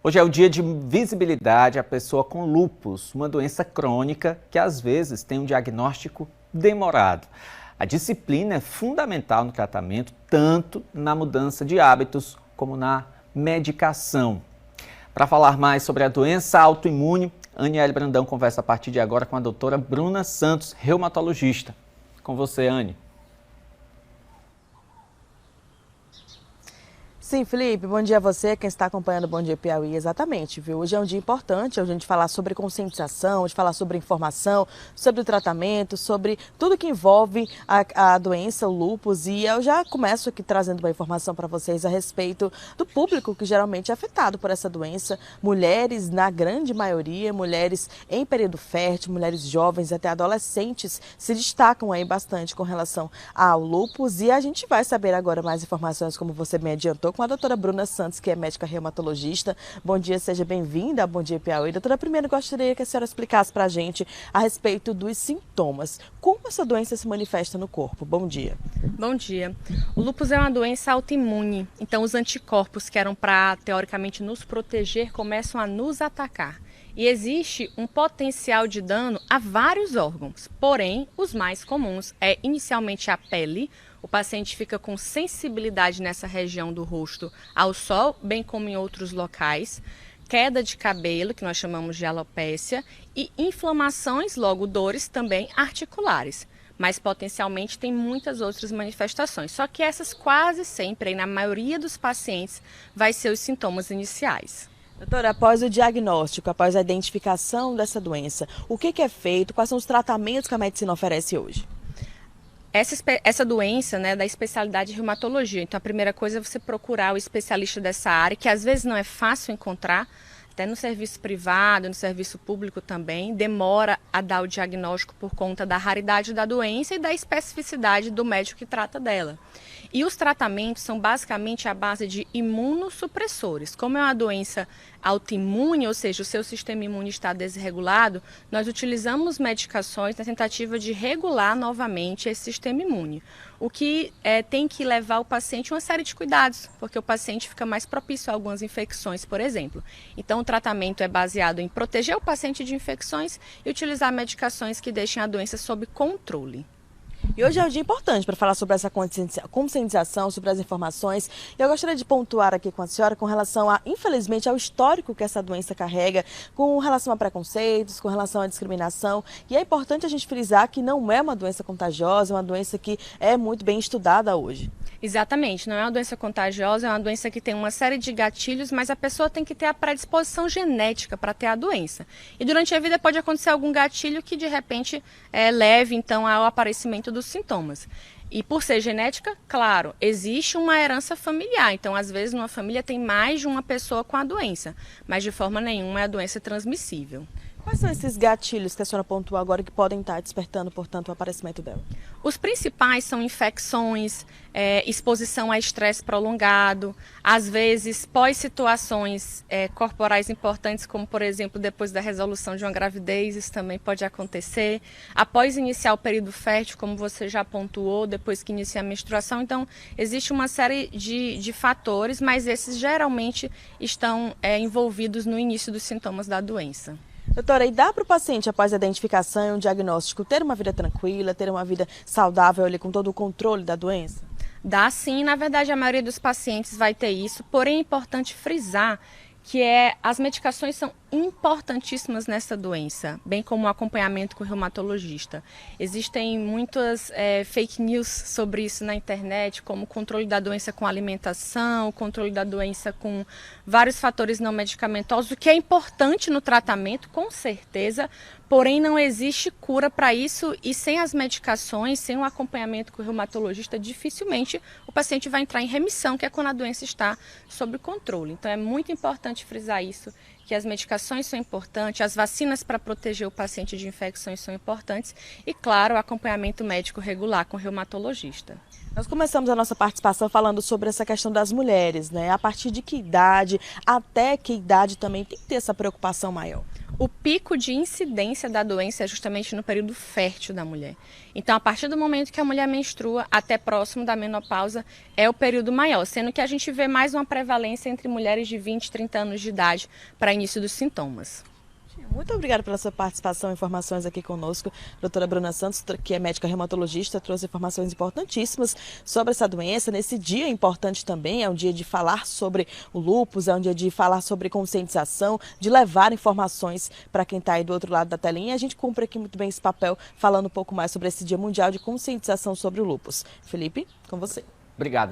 Hoje é o dia de visibilidade à pessoa com lúpus, uma doença crônica que às vezes tem um diagnóstico demorado. A disciplina é fundamental no tratamento, tanto na mudança de hábitos como na medicação. Para falar mais sobre a doença autoimune, Aniele Brandão conversa a partir de agora com a doutora Bruna Santos, reumatologista. Com você, Anne. Sim, Felipe, bom dia a você, quem está acompanhando o Bom Dia Piauí, exatamente, viu? Hoje é um dia importante, é a gente falar sobre conscientização, de falar sobre informação, sobre o tratamento, sobre tudo que envolve a doença, o lúpus, e eu já começo aqui trazendo uma informação para vocês a respeito do público que geralmente é afetado por essa doença, mulheres, na grande maioria, mulheres em período fértil, mulheres jovens, até adolescentes, se destacam aí bastante com relação ao lúpus, e a gente vai saber agora mais informações, como você me adiantou, com a doutora Bruna Santos, que é médica reumatologista. Bom dia, seja bem-vinda ao Bom Dia Piauí. Doutora, primeiro gostaria que a senhora explicasse para a gente a respeito dos sintomas. Como essa doença se manifesta no corpo? Bom dia. Bom dia. O lúpus é uma doença autoimune, então os anticorpos que eram para, teoricamente, nos proteger, começam a nos atacar. E existe um potencial de dano a vários órgãos, porém, os mais comuns é inicialmente a pele. O paciente fica com sensibilidade nessa região do rosto ao sol, bem como em outros locais, queda de cabelo, que nós chamamos de alopécia, e inflamações, logo dores também articulares. Mas potencialmente tem muitas outras manifestações, só que essas quase sempre, aí, na maioria dos pacientes, vai ser os sintomas iniciais. Doutora, após o diagnóstico, após a identificação dessa doença, o que é feito? Quais são os tratamentos que a medicina oferece hoje? Essa doença, né, da especialidade de reumatologia, então a primeira coisa é você procurar o especialista dessa área, que às vezes não é fácil encontrar, até no serviço privado, no serviço público também, demora a dar o diagnóstico por conta da raridade da doença e da especificidade do médico que trata dela. E os tratamentos são basicamente à base de imunossupressores. Como é uma doença autoimune, ou seja, o seu sistema imune está desregulado, nós utilizamos medicações na tentativa de regular novamente esse sistema imune. O que tem que levar o paciente a uma série de cuidados, porque o paciente fica mais propício a algumas infecções, por exemplo. Então, o tratamento é baseado em proteger o paciente de infecções e utilizar medicações que deixem a doença sob controle. E hoje é um dia importante para falar sobre essa conscientização, sobre as informações. Eu gostaria de pontuar aqui com a senhora com relação infelizmente, ao histórico que essa doença carrega, com relação a preconceitos, com relação à discriminação. E é importante a gente frisar que não é uma doença contagiosa, é uma doença que é muito bem estudada hoje. Exatamente, não é uma doença contagiosa, é uma doença que tem uma série de gatilhos, mas a pessoa tem que ter a predisposição genética para ter a doença. E durante a vida pode acontecer algum gatilho que de repente leve então ao aparecimento dos sintomas. E por ser genética, claro, existe uma herança familiar, então às vezes numa família tem mais de uma pessoa com a doença, mas de forma nenhuma é a doença transmissível. Quais são esses gatilhos que a senhora pontuou agora que podem estar despertando, portanto, o aparecimento dela? Os principais são infecções, exposição a estresse prolongado, às vezes pós-situações corporais importantes, como por exemplo depois da resolução de uma gravidez, isso também pode acontecer. Após iniciar o período fértil, como você já pontuou, depois que inicia a menstruação, então existe uma série de fatores, mas esses geralmente estão envolvidos no início dos sintomas da doença. Doutora, e dá para o paciente, após a identificação e um diagnóstico, ter uma vida tranquila, ter uma vida saudável ali, com todo o controle da doença? Dá sim, na verdade a maioria dos pacientes vai ter isso, porém é importante frisar que as medicações são importantíssimas nessa doença, bem como o acompanhamento com o reumatologista. Existem muitas fake news sobre isso na internet, como o controle da doença com alimentação, o controle da doença com vários fatores não medicamentosos, o que é importante no tratamento, com certeza, porém não existe cura para isso e sem as medicações, sem o acompanhamento com o reumatologista, dificilmente o paciente vai entrar em remissão, que é quando a doença está sob controle. Então é muito importante frisar isso, que as medicações são importantes, as vacinas para proteger o paciente de infecções são importantes e, claro, o acompanhamento médico regular com o reumatologista. Nós começamos a nossa participação falando sobre essa questão das mulheres, né? A partir de que idade, até que idade também tem que ter essa preocupação maior? O pico de incidência da doença é justamente no período fértil da mulher. Então, a partir do momento que a mulher menstrua até próximo da menopausa é o período maior, sendo que a gente vê mais uma prevalência entre mulheres de 20, 30 anos de idade para início dos sintomas. Muito obrigada pela sua participação e informações aqui conosco. Doutora Bruna Santos, que é médica reumatologista, trouxe informações importantíssimas sobre essa doença. Nesse dia importante também, é um dia de falar sobre o lúpus, é um dia de falar sobre conscientização, de levar informações para quem está aí do outro lado da telinha. E a gente cumpre aqui muito bem esse papel, falando um pouco mais sobre esse Dia Mundial de Conscientização sobre o Lúpus. Felipe, com você. Obrigado.